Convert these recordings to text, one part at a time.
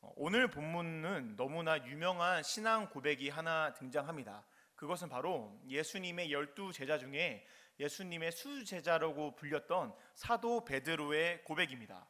오늘 본문은 너무나 유명한 신앙 고백이 하나 등장합니다. 그것은 바로 예수님의 12제자 중에 예수님의 수제자라고 불렸던 사도 베드로의 고백입니다.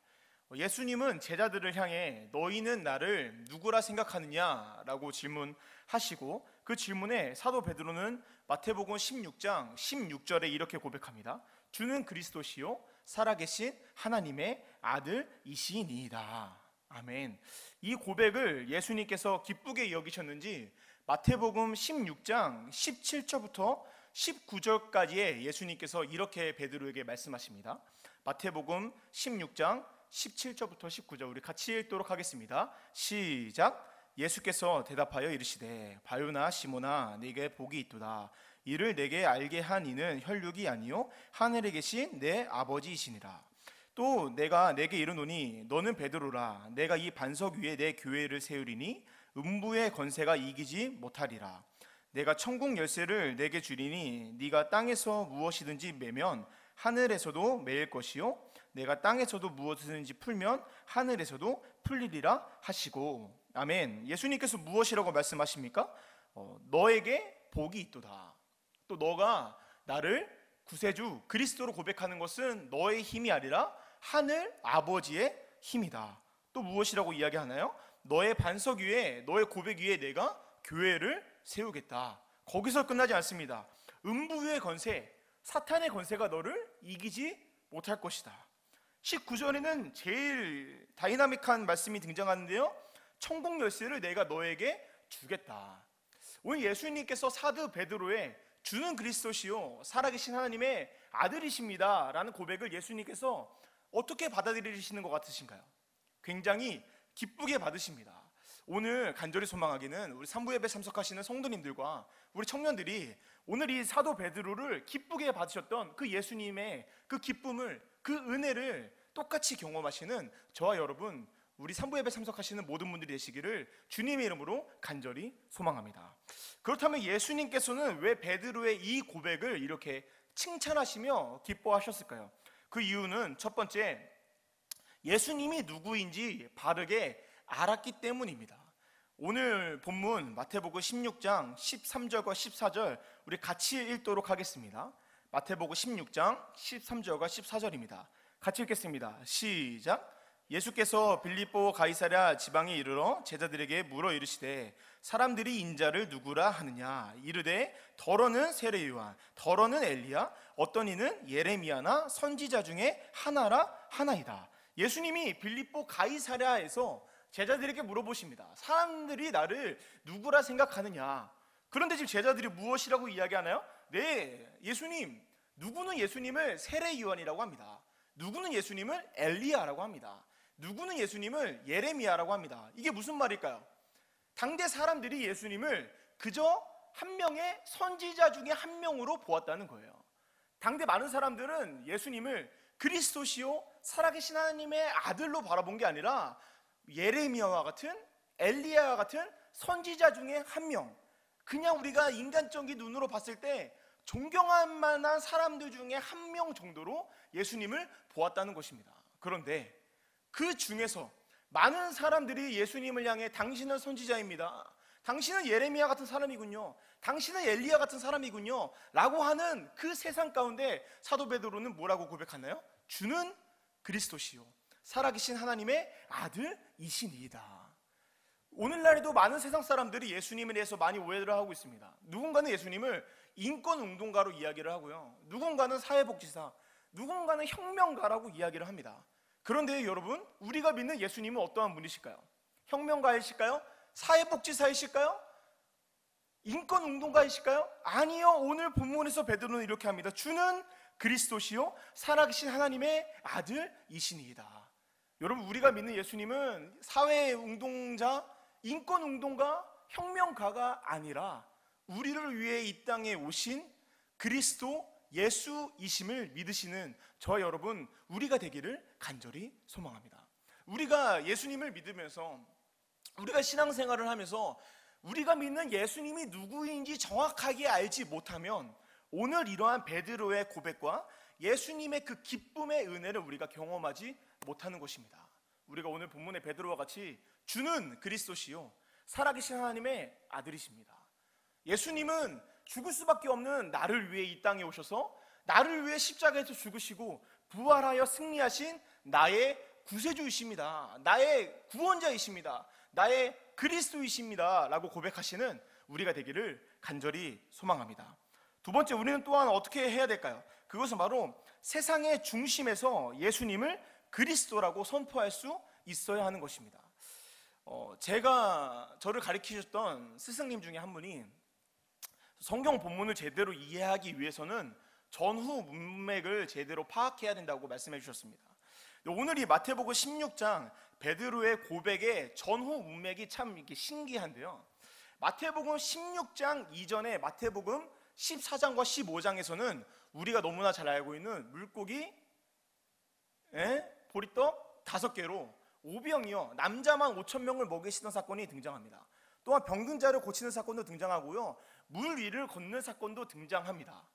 예수님은 제자들을 향해 너희는 나를 누구라 생각하느냐라고 질문하시고, 그 질문에 사도 베드로는 마태복음 16장 16절에 이렇게 고백합니다. 주는 그리스도시요 살아계신 하나님의 아들이시니이다. 아멘. 이 고백을 예수님께서 기쁘게 여기셨는지 마태복음 16장 17절부터 19절까지에 예수님께서 이렇게 베드로에게 말씀하십니다. 마태복음 16장 17절부터 19절 우리 같이 읽도록 하겠습니다. 시작. 예수께서 대답하여 이르시되 바요나 시모나 내게 복이 있도다. 이를 내게 알게 한 이는 혈육이 아니요 하늘에 계신 내 아버지이시니라. 또 내가 내게 이르노니 너는 베드로라. 내가 이 반석 위에 내 교회를 세우리니 음부의 권세가 이기지 못하리라. 내가 천국 열쇠를 내게 주리니 네가 땅에서 무엇이든지 매면 하늘에서도 매일 것이요 내가 땅에서도 무엇이든지 풀면 하늘에서도 풀리리라 하시고. 아멘. 예수님께서 무엇이라고 말씀하십니까? 너에게 복이 있도다. 또 너가 나를 구세주 그리스도로 고백하는 것은 너의 힘이 아니라 하늘 아버지의 힘이다. 또 무엇이라고 이야기하나요? 너의 반석 위에, 너의 고백 위에 내가 교회를 세우겠다. 거기서 끝나지 않습니다. 음부의 권세, 사탄의 권세가 너를 이기지 못할 것이다. 19절에는 제일 다이나믹한 말씀이 등장하는데요, 천국 열쇠를 내가 너에게 주겠다. 오늘 예수님께서 사도 베드로의 주는 그리스도시요 살아계신 하나님의 아들이십니다 라는 고백을 예수님께서 어떻게 받아들이시는 것 같으신가요? 굉장히 기쁘게 받으십니다. 오늘 간절히 소망하기는 우리 산부 예배 참석하시는 성도님들과 우리 청년들이 오늘 이 사도 베드로를 기쁘게 받으셨던 그 예수님의 그 기쁨을, 그 은혜를 똑같이 경험하시는 저와 여러분, 우리 산부 예배 참석하시는 모든 분들이 되시기를 주님의 이름으로 간절히 소망합니다. 그렇다면 예수님께서는 왜 베드로의 이 고백을 이렇게 칭찬하시며 기뻐하셨을까요? 그 이유는 첫 번째, 예수님이 누구인지 바르게 알았기 때문입니다. 오늘 본문 마태복음 16장 13절과 14절 우리 같이 읽도록 하겠습니다. 마태복음 16장 13절과 14절입니다. 같이 읽겠습니다. 시작. 예수께서 빌립보 가이사랴 지방에 이르러 제자들에게 물어 이르시되 사람들이 인자를 누구라 하느냐. 이르되 더러는 세례 요한, 더러는 엘리야, 어떤 이는 예레미야나 선지자 중에 하나라 하나이다. 예수님이 빌립보 가이사랴에서 제자들에게 물어보십니다. 사람들이 나를 누구라 생각하느냐. 그런데 지금 제자들이 무엇이라고 이야기하나요? 네, 예수님, 누구는 예수님을 세례 요한이라고 합니다. 누구는 예수님을 엘리야라고 합니다. 누구는 예수님을 예레미야라고 합니다. 이게 무슨 말일까요? 당대 사람들이 예수님을 그저 한 명의 선지자 중에 한 명으로 보았다는 거예요. 당대 많은 사람들은 예수님을 그리스도시요 살아계신 하나님의 아들로 바라본 게 아니라 예레미야와 같은, 엘리야와 같은 선지자 중에 한 명, 그냥 우리가 인간적인 눈으로 봤을 때 존경할 만한 사람들 중에 한 명 정도로 예수님을 보았다는 것입니다. 그런데 그 중에서 많은 사람들이 예수님을 향해 당신은 선지자입니다, 당신은 예레미야 같은 사람이군요, 당신은 엘리야 같은 사람이군요 라고 하는 그 세상 가운데 사도 베드로는 뭐라고 고백하나요? 주는 그리스도시요 살아계신 하나님의 아들이시니이다. 오늘날에도 많은 세상 사람들이 예수님에 대해서 많이 오해를 하고 있습니다. 누군가는 예수님을 인권운동가로 이야기를 하고요, 누군가는 사회복지사, 누군가는 혁명가라고 이야기를 합니다. 그런데 여러분, 우리가 믿는 예수님은 어떠한 분이실까요? 혁명가이실까요? 사회복지사이실까요? 인권운동가이실까요? 아니요. 오늘 본문에서 베드로는 이렇게 합니다. 주는 그리스도시요 살아계신 하나님의 아들이시니이다. 여러분, 우리가 믿는 예수님은 사회운동자, 인권운동가, 혁명가가 아니라 우리를 위해 이 땅에 오신 그리스도 예수이심을 믿으시는 저와 여러분, 우리가 되기를 간절히 소망합니다. 우리가 예수님을 믿으면서, 우리가 신앙생활을 하면서 우리가 믿는 예수님이 누구인지 정확하게 알지 못하면 오늘 이러한 베드로의 고백과 예수님의 그 기쁨의 은혜를 우리가 경험하지 못하는 것입니다. 우리가 오늘 본문의 베드로와 같이 주는 그리스도시요 살아계신 하나님의 아들이십니다. 예수님은 죽을 수밖에 없는 나를 위해 이 땅에 오셔서 나를 위해 십자가에서 죽으시고 부활하여 승리하신 나의 구세주이십니다. 나의 구원자이십니다. 나의 그리스도이십니다 라고 고백하시는 우리가 되기를 간절히 소망합니다. 두 번째, 우리는 또한 어떻게 해야 될까요? 그것은 바로 세상의 중심에서 예수님을 그리스도라고 선포할 수 있어야 하는 것입니다. 제가 저를 가르치셨던 스승님 중에 한 분이 성경 본문을 제대로 이해하기 위해서는 전후 문맥을 제대로 파악해야 된다고 말씀해 주셨습니다. 오늘 이 마태복음 16장 베드로의 고백의 전후 문맥이 참 이렇게 신기한데요. 마태복음 16장 이전에 마태복음 14장과 15장에서는 우리가 너무나 잘 알고 있는 물고기, 보리떡 5개로 오병이어 남자만 5,000명을 먹이시던 사건이 등장합니다. 또한 병든 자를 고치는 사건도 등장하고요, 물 위를 걷는 사건도 등장합니다.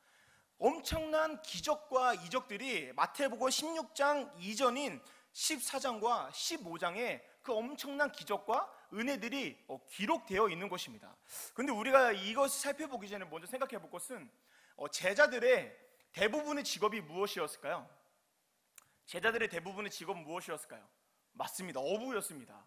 엄청난 기적과 이적들이 마태복음 16장 이전인 14장과 15장에 그 엄청난 기적과 은혜들이 기록되어 있는 것입니다. 그런데 우리가 이것을 살펴보기 전에 먼저 생각해 볼 것은 제자들의 대부분의 직업이 무엇이었을까요? 제자들의 대부분의 직업은 무엇이었을까요? 맞습니다. 어부였습니다.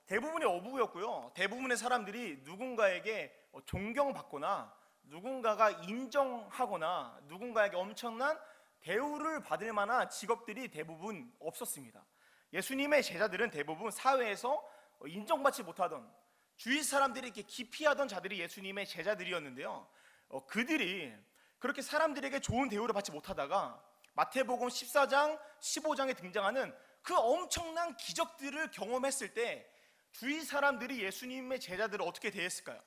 대부분의 어부였고요, 대부분의 사람들이 누군가에게 존경받거나 누군가가 인정하거나 누군가에게 엄청난 대우를 받을 만한 직업들이 대부분 없었습니다. 예수님의 제자들은 대부분 사회에서 인정받지 못하던, 주위 사람들이 이렇게 기피하던 자들이 예수님의 제자들이었는데요, 그들이 그렇게 사람들에게 좋은 대우를 받지 못하다가 마태복음 14장, 15장에 등장하는 그 엄청난 기적들을 경험했을 때 주위 사람들이 예수님의 제자들을 어떻게 대했을까요?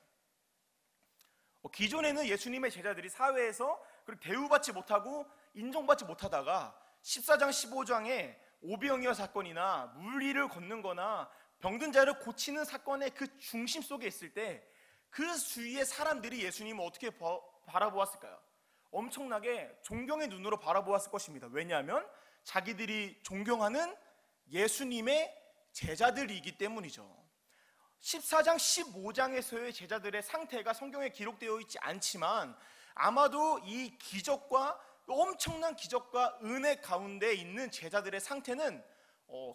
기존에는 예수님의 제자들이 사회에서 대우받지 못하고 인정받지 못하다가 14장, 15장에 오병이어 사건이나 물 위를 걷는 거나 병든 자를 고치는 사건의 그 중심 속에 있을 때 그 주위의 사람들이 예수님을 어떻게 바라보았을까요? 엄청나게 존경의 눈으로 바라보았을 것입니다. 왜냐하면 자기들이 존경하는 예수님의 제자들이기 때문이죠. 14장, 15장에서의 제자들의 상태가 성경에 기록되어 있지 않지만 아마도 이 기적과, 엄청난 기적과 은혜 가운데 있는 제자들의 상태는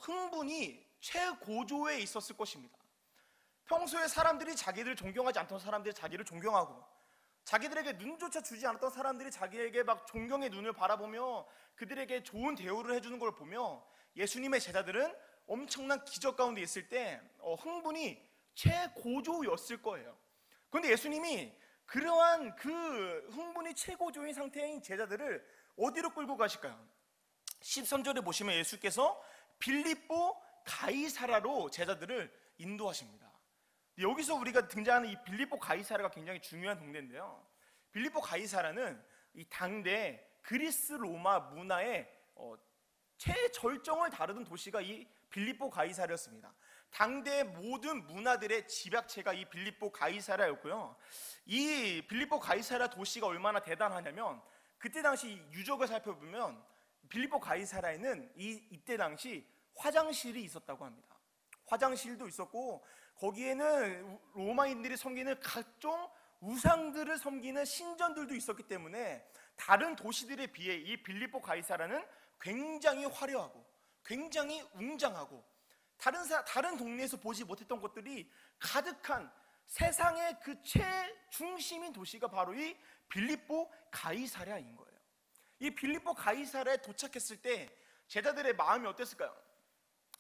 흥분이 최고조에 있었을 것입니다. 평소에 사람들이 자기들을 존경하지 않던 사람들이 자기를 존경하고, 자기들에게 눈조차 주지 않았던 사람들이 자기에게 막 존경의 눈을 바라보며 그들에게 좋은 대우를 해주는 걸 보며 예수님의 제자들은 엄청난 기적 가운데 있을 때 흥분이 최고조였을 거예요. 그런데 예수님이 그러한 그 흥분이 최고조인 상태인 제자들을 어디로 끌고 가실까요? 13절에 보시면 예수께서 빌립보 가이사라로 제자들을 인도하십니다. 여기서 우리가 등장하는 이 빌립보 가이사라가 굉장히 중요한 동네인데요, 빌립보 가이사라는 이 당대 그리스 로마 문화의 최절정을 다루던 도시가 이 빌립보 가이사라였습니다. 당대 모든 문화들의 집약체가 이 빌립보 가이사라였고요, 이 빌립보 가이사라 도시가 얼마나 대단하냐면 그때 당시 유적을 살펴보면 빌립보 가이사라에는 이때 당시 화장실이 있었다고 합니다. 화장실도 있었고 거기에는 로마인들이 섬기는 각종 우상들을 섬기는 신전들도 있었기 때문에 다른 도시들에 비해 이 빌립보 가이사라는 굉장히 화려하고 굉장히 웅장하고 다른 동네에서 보지 못했던 것들이 가득한 세상의 그 최중심인 도시가 바로 이 빌립보 가이사랴인 거예요. 이 빌립보 가이사랴에 도착했을 때 제자들의 마음이 어땠을까요?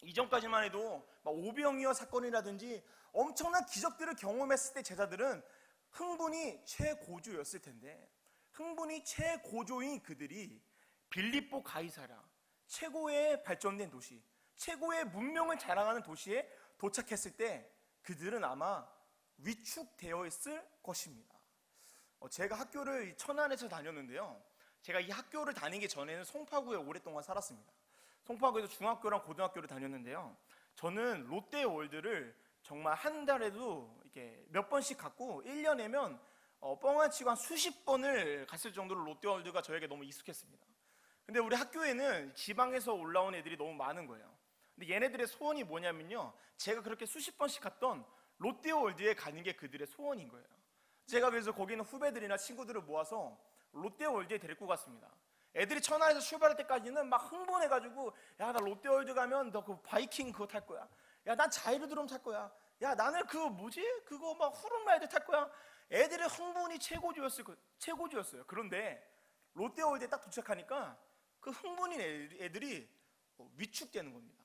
이전까지만 해도 오병이어 사건이라든지 엄청난 기적들을 경험했을 때 제자들은 흥분이 최고조였을 텐데, 흥분이 최고조인 그들이 빌립보 가이사랴, 최고의 발전된 도시, 최고의 문명을 자랑하는 도시에 도착했을 때 그들은 아마 위축되어 있을 것입니다. 제가 학교를 천안에서 다녔는데요, 제가 이 학교를 다니기 전에는 송파구에 오랫동안 살았습니다. 송파구에서 중학교랑 고등학교를 다녔는데요, 저는 롯데월드를 정말 한 달에도 이렇게 몇 번씩 갔고 1년에면 뻥안 치고 한 수십 번을 갔을 정도로 롯데월드가 저에게 너무 익숙했습니다. 근데 우리 학교에는 지방에서 올라온 애들이 너무 많은 거예요. 근데 얘네들의 소원이 뭐냐면요, 제가 그렇게 수십 번씩 갔던 롯데월드에 가는 게 그들의 소원인 거예요. 제가 그래서 거기 있는 후배들이나 친구들을 모아서 롯데월드에 데리고 갔습니다. 애들이 천안에서 출발할 때까지는 막 흥분해가지고, 야, 나 롯데월드 가면 너 그 바이킹 그거 탈 거야. 야, 난 자이로드롬 탈 거야. 야, 나는 그 뭐지? 그거 막 후룸라이드 탈 거야. 애들의 흥분이 최고조였어요. 그런데 롯데월드에 딱 도착하니까 그 흥분인 애들이 위축되는 겁니다.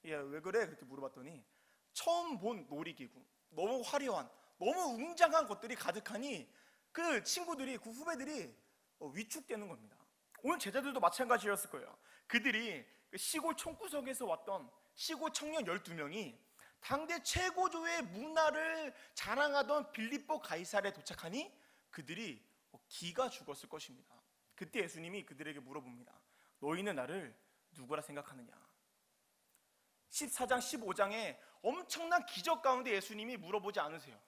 야, 왜 그래? 그렇게 물어봤더니 처음 본 놀이기구, 너무 화려한, 너무 웅장한 것들이 가득하니 그 친구들이, 그 후배들이 위축되는 겁니다. 오늘 제자들도 마찬가지였을 거예요. 그들이 시골 촌구석에서 왔던 시골 청년 12명이 당대 최고조의 문화를 자랑하던 빌립보 가이사랴에 도착하니 그들이 기가 죽었을 것입니다. 그때 예수님이 그들에게 물어봅니다. 너희는 나를 누구라 생각하느냐? 14장 15장에 엄청난 기적 가운데 예수님이 물어보지 않으세요.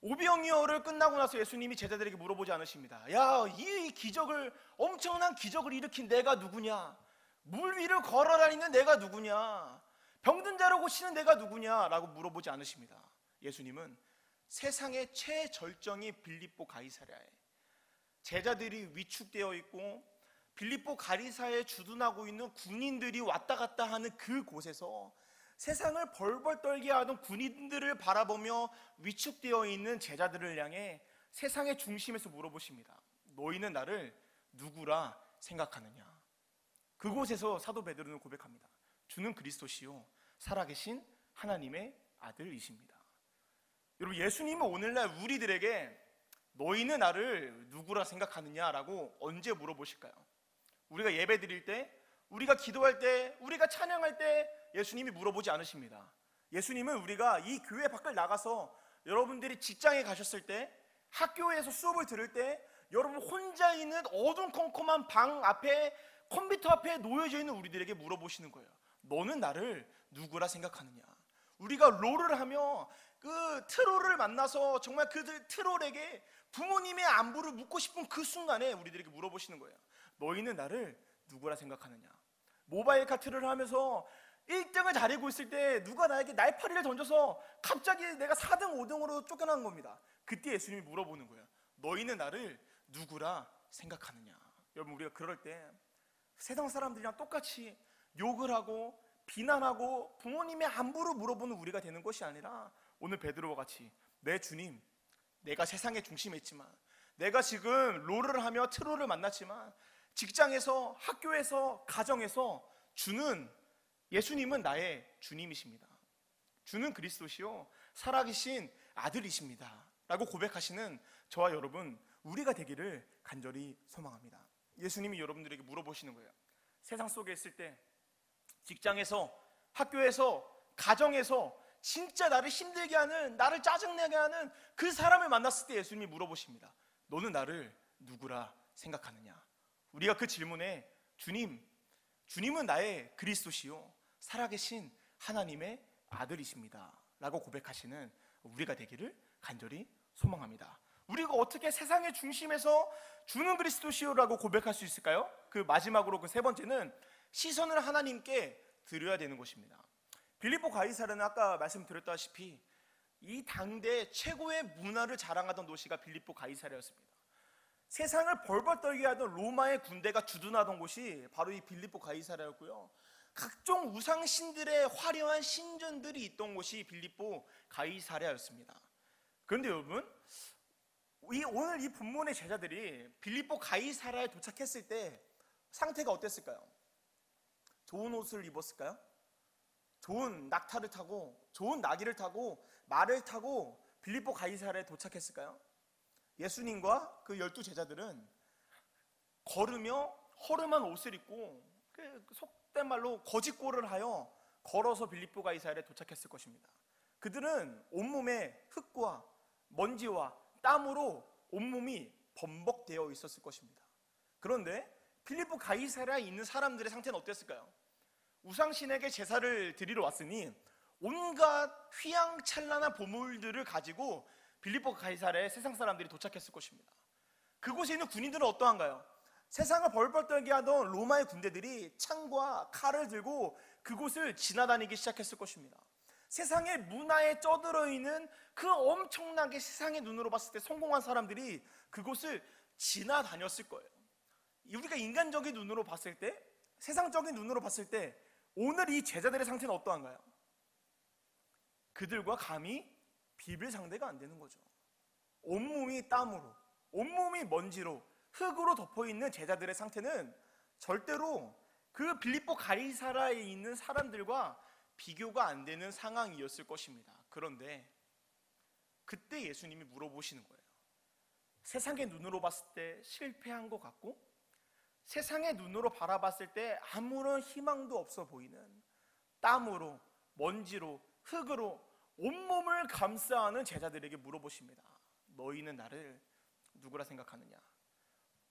오병이어를 끝나고 나서 예수님이 제자들에게 물어보지 않으십니다. 야, 이 기적을, 엄청난 기적을 일으킨 내가 누구냐? 물 위를 걸어다니는 내가 누구냐? 병든 자를 고치는 내가 누구냐? 라고 물어보지 않으십니다. 예수님은 세상의 최절정이 빌립보 가이사랴에 제자들이 위축되어 있고 빌립보 가이사랴에 주둔하고 있는 군인들이 왔다 갔다 하는 그곳에서 세상을 벌벌 떨게 하던 군인들을 바라보며 위축되어 있는 제자들을 향해 세상의 중심에서 물어보십니다. 너희는 나를 누구라 생각하느냐? 그곳에서 사도 베드로는 고백합니다. 주는 그리스도시요 살아계신 하나님의 아들이십니다. 여러분, 예수님은 오늘날 우리들에게 너희는 나를 누구라 생각하느냐라고 언제 물어보실까요? 우리가 예배 드릴 때, 우리가 기도할 때, 우리가 찬양할 때 예수님이 물어보지 않으십니다. 예수님은 우리가 이 교회 밖을 나가서 여러분들이 직장에 가셨을 때, 학교에서 수업을 들을 때, 여러분 혼자 있는 어둠컴컴한 방 앞에, 컴퓨터 앞에 놓여져 있는 우리들에게 물어보시는 거예요. 너는 나를 누구라 생각하느냐? 우리가 롤을 하며 그 트롤을 만나서 정말 그들 트롤에게 부모님의 안부를 묻고 싶은 그 순간에 우리들에게 물어보시는 거예요. 너희는 나를 누구라 생각하느냐? 모바일 카트를 하면서 1등을 달리고 있을 때 누가 나에게 날파리를 던져서 갑자기 내가 4등, 5등으로 쫓겨난 겁니다. 그때 예수님이 물어보는 거예요. 너희는 나를 누구라 생각하느냐? 여러분, 우리가 그럴 때 세상 사람들이랑 똑같이 욕을 하고 비난하고 부모님의 안부를 물어보는 우리가 되는 것이 아니라 오늘 베드로와 같이 내 주님, 내가 세상의 중심에 있지만, 내가 지금 롤을 하며 트롤을 만났지만, 직장에서, 학교에서, 가정에서 예수님은 나의 주님이십니다. 주는 그리스도시요 살아계신 아들이십니다 라고 고백하시는 저와 여러분, 우리가 되기를 간절히 소망합니다. 예수님이 여러분들에게 물어보시는 거예요. 세상 속에 있을 때, 직장에서, 학교에서, 가정에서 진짜 나를 힘들게 하는, 나를 짜증내게 하는 그 사람을 만났을 때 예수님이 물어보십니다. 너는 나를 누구라 생각하느냐? 우리가 그 질문에 주님은 나의 그리스도시요 살아계신 하나님의 아들이십니다 라고 고백하시는 우리가 되기를 간절히 소망합니다. 우리가 어떻게 세상의 중심에서 주는 그리스도시요라고 고백할 수 있을까요? 그 마지막으로 그 세 번째는 시선을 하나님께 드려야 되는 것입니다. 빌립보 가이사랴는 아까 말씀드렸다시피 이 당대 최고의 문화를 자랑하던 도시가 빌립보 가이사랴였습니다. 세상을 벌벌 떨게 하던 로마의 군대가 주둔하던 곳이 바로 이 빌립보 가이사랴였고요. 각종 우상신들의 화려한 신전들이 있던 곳이 빌립보 가이사랴였습니다. 그런데 여러분, 오늘 이 본문의 제자들이 빌립보 가이사랴에 도착했을 때 상태가 어땠을까요? 좋은 옷을 입었을까요? 좋은 낙타를 타고, 좋은 나귀를 타고, 말을 타고 빌립보 가이사랴에 도착했을까요? 예수님과 그 12제자들은 걸으며 허름한 옷을 입고 속된 말로 거짓골을 하여 걸어서 빌립보 가이사랴에 도착했을 것입니다. 그들은 온몸에 흙과 먼지와 땀으로 온몸이 범벅되어 있었을 것입니다. 그런데 빌립보 가이사랴에 있는 사람들의 상태는 어땠을까요? 우상신에게 제사를 드리러 왔으니 온갖 휘황찬란한 보물들을 가지고 빌립보 가이사랴에 세상 사람들이 도착했을 것입니다. 그곳에 있는 군인들은 어떠한가요? 세상을 벌벌 떨게 하던 로마의 군대들이 창과 칼을 들고 그곳을 지나다니기 시작했을 것입니다. 세상의 문화에 쩌들어 있는 그 엄청나게 세상의 눈으로 봤을 때 성공한 사람들이 그곳을 지나다녔을 거예요. 우리가 인간적인 눈으로 봤을 때, 세상적인 눈으로 봤을 때 오늘 이 제자들의 상태는 어떠한가요? 그들과 감히 비빌 상대가 안 되는 거죠. 온몸이 땀으로, 온몸이 먼지로, 흙으로 덮어있는 제자들의 상태는 절대로 그 빌립보 가이사라에 있는 사람들과 비교가 안 되는 상황이었을 것입니다. 그런데 그때 예수님이 물어보시는 거예요. 세상의 눈으로 봤을 때 실패한 것 같고, 세상의 눈으로 바라봤을 때 아무런 희망도 없어 보이는 땀으로, 먼지로, 흙으로 온몸을 감싸는 제자들에게 물어보십니다. 너희는 나를 누구라 생각하느냐?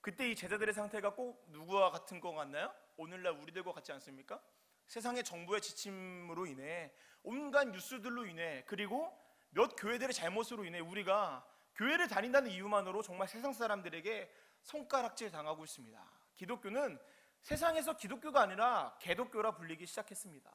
그때 이 제자들의 상태가 꼭 누구와 같은 것 같나요? 오늘날 우리들과 같지 않습니까? 세상의 정부의 지침으로 인해, 온갖 뉴스들로 인해, 그리고 몇 교회들의 잘못으로 인해 우리가 교회를 다닌다는 이유만으로 정말 세상 사람들에게 손가락질 당하고 있습니다. 기독교는 세상에서 기독교가 아니라 개독교라 불리기 시작했습니다.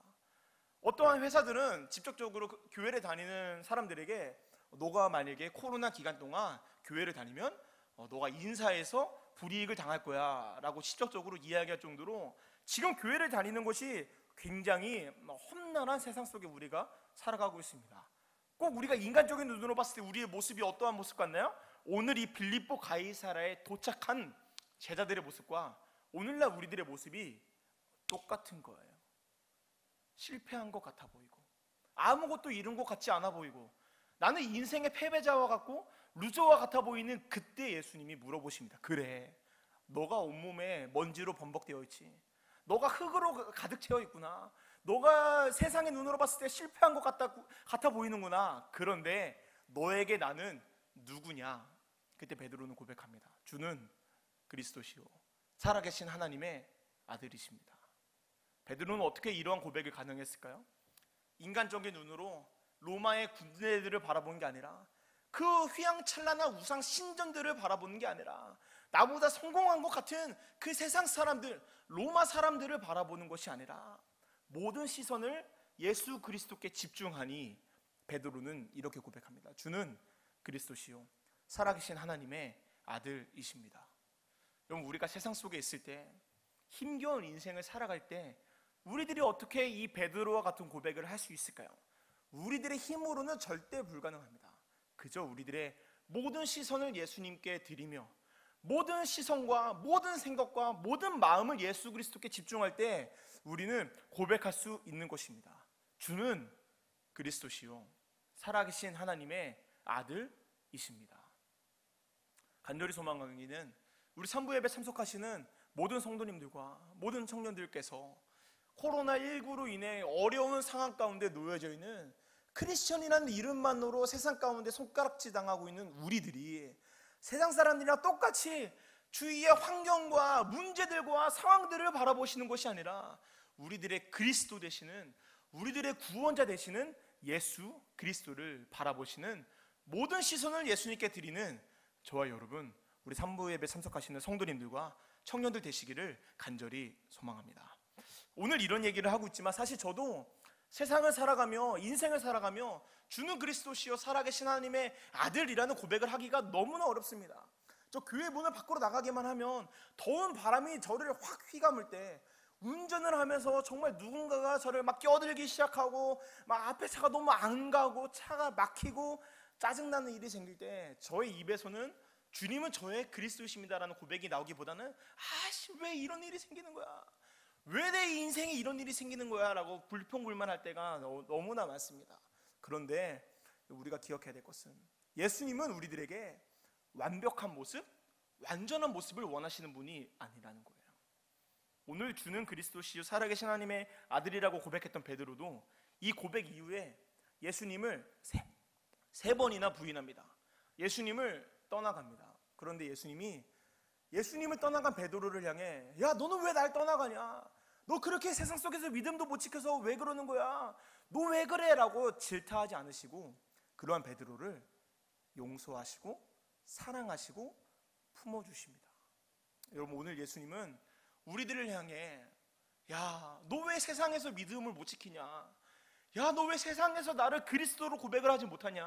어떠한 회사들은 직접적으로 교회를 다니는 사람들에게 너가 만약에 코로나 기간 동안 교회를 다니면 너가 인사해서 불이익을 당할 거야 라고 직접적으로 이야기할 정도로 지금 교회를 다니는 것이 굉장히 험난한 세상 속에 우리가 살아가고 있습니다. 꼭 우리가 인간적인 눈으로 봤을 때 우리의 모습이 어떠한 모습 같나요? 오늘 이 빌립보 가이사라에 도착한 제자들의 모습과 오늘날 우리들의 모습이 똑같은 거예요. 실패한 것 같아 보이고, 아무것도 이룬 것 같지 않아 보이고, 나는 인생의 패배자와 같고 루저와 같아 보이는 그때 예수님이 물어보십니다. 그래, 너가 온몸에 먼지로 범벅되어 있지, 너가 흙으로 가득 채워 있구나, 너가 세상의 눈으로 봤을 때 실패한 것 같아 보이는구나. 그런데 너에게 나는 누구냐? 그때 베드로는 고백합니다. 주는 그리스도시요 살아계신 하나님의 아들이십니다. 베드로는 어떻게 이러한 고백을 가능했을까요? 인간적인 눈으로 로마의 군대들을 바라보는 게 아니라, 그 휘황찬란한 우상 신전들을 바라보는 게 아니라, 나보다 성공한 것 같은 그 세상 사람들, 로마 사람들을 바라보는 것이 아니라 모든 시선을 예수 그리스도께 집중하니 베드로는 이렇게 고백합니다. 주는 그리스도시요 살아계신 하나님의 아들이십니다. 여러분, 우리가 세상 속에 있을 때, 힘겨운 인생을 살아갈 때 우리들이 어떻게 이 베드로와 같은 고백을 할 수 있을까요? 우리들의 힘으로는 절대 불가능합니다. 그저 우리들의 모든 시선을 예수님께 드리며, 모든 시선과 모든 생각과 모든 마음을 예수 그리스도께 집중할 때 우리는 고백할 수 있는 것입니다. 주는 그리스도시요 살아계신 하나님의 아들이십니다. 간절히 소망하기는 우리 산부 예배 참석하시는 모든 성도님들과 모든 청년들께서 코로나19로 인해 어려운 상황 가운데 놓여져 있는 크리스천이라는 이름만으로 세상 가운데 손가락질 당하고 있는 우리들이 세상 사람들이랑 똑같이 주위의 환경과 문제들과 상황들을 바라보시는 것이 아니라 우리들의 그리스도 되시는, 우리들의 구원자 되시는 예수 그리스도를 바라보시는 모든 시선을 예수님께 드리는 저와 여러분, 우리 산부 예배 참석하시는 성도님들과 청년들 되시기를 간절히 소망합니다. 오늘 이런 얘기를 하고 있지만 사실 저도 세상을 살아가며 인생을 살아가며 주는 그리스도시요 살아계신 하나님의 아들이라는 고백을 하기가 너무나 어렵습니다. 저 교회 문을 밖으로 나가기만 하면 더운 바람이 저를 확 휘감을 때 운전을 하면서 정말 누군가가 저를 막 껴들기 시작하고 막 앞에 차가 너무 안 가고 차가 막히고 짜증나는 일이 생길 때 저의 입에서는 주님은 저의 그리스도이십니다라는 고백이 나오기보다는 아씨 왜 이런 일이 생기는 거야, 왜 내 인생에 이런 일이 생기는 거야 라고 불평불만할 때가 너무나 많습니다. 그런데 우리가 기억해야 될 것은 예수님은 우리들에게 완벽한 모습, 완전한 모습을 원하시는 분이 아니라는 거예요. 오늘 주는 그리스도시요 살아계신 하나님의 아들이라고 고백했던 베드로도 이 고백 이후에 예수님을 세 번이나 부인합니다. 예수님을 떠나갑니다. 그런데 예수님을 떠나간 베드로를 향해 야 너는 왜 날 떠나가냐, 너 그렇게 세상 속에서 믿음도 못 지켜서 왜 그러는 거야, 너 왜 그래 라고 질타하지 않으시고 그러한 베드로를 용서하시고 사랑하시고 품어주십니다. 여러분, 오늘 예수님은 우리들을 향해 야, 너 왜 세상에서 믿음을 못 지키냐? 야, 너 왜 세상에서 나를 그리스도로 고백을 하지 못하냐?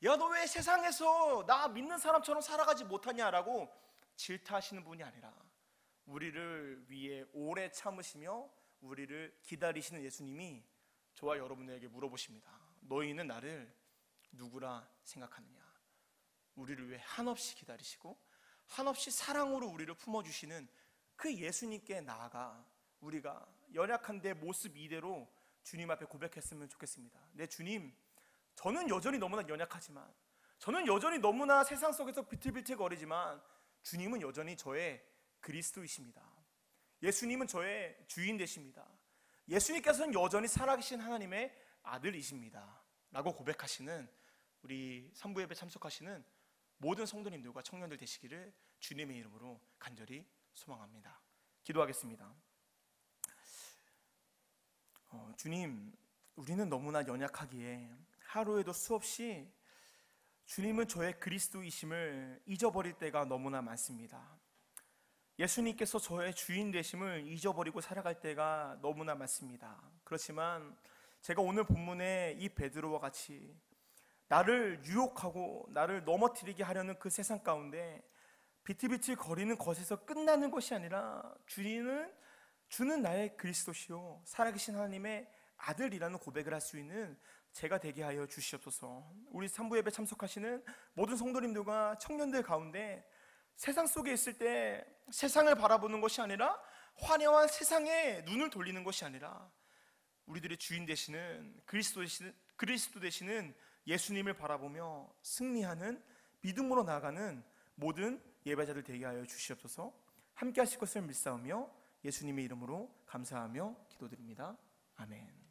야, 너 왜 세상에서 나 믿는 사람처럼 살아가지 못하냐라고 질타하시는 분이 아니라 우리를 위해 오래 참으시며 우리를 기다리시는 예수님이 저와 여러분에게 물어보십니다. 너희는 나를 누구라 생각하느냐? 우리를 위해 한없이 기다리시고 한없이 사랑으로 우리를 품어주시는 그 예수님께 나아가 우리가 연약한데 모습 이대로 주님 앞에 고백했으면 좋겠습니다. 네, 주님, 저는 여전히 너무나 연약하지만, 저는 여전히 너무나 세상 속에서 비틀비틀거리지만 주님은 여전히 저의 그리스도이십니다. 예수님은 저의 주인 되십니다. 예수님께서는 여전히 살아계신 하나님의 아들이십니다 라고 고백하시는 우리 산부 예배 참석하시는 모든 성도님들과 청년들 되시기를 주님의 이름으로 간절히 소망합니다. 기도하겠습니다. 주님, 우리는 너무나 연약하기에 하루에도 수없이 주님은 저의 그리스도이심을 잊어버릴 때가 너무나 많습니다. 예수님께서 저의 주인 되심을 잊어버리고 살아갈 때가 너무나 많습니다. 그렇지만 제가 오늘 본문의 이 베드로와 같이 나를 유혹하고 나를 넘어뜨리게 하려는 그 세상 가운데 비틀비틀 거리는 것에서 끝나는 것이 아니라 주는 나의 그리스도시요 살아계신 하나님의 아들이라는 고백을 할 수 있는 제가 되게 하여 주시옵소서. 우리 산부 예배 참석하시는 모든 성도님들과 청년들 가운데 세상 속에 있을 때 세상을 바라보는 것이 아니라 화려한 세상에 눈을 돌리는 것이 아니라 우리들의 주인 되시는 그리스도 되시는 예수님을 바라보며 승리하는 믿음으로 나아가는 모든 예배자들 되게 하여 주시옵소서. 함께 하실 것을 믿사오며 예수님의 이름으로 감사하며 기도드립니다. 아멘.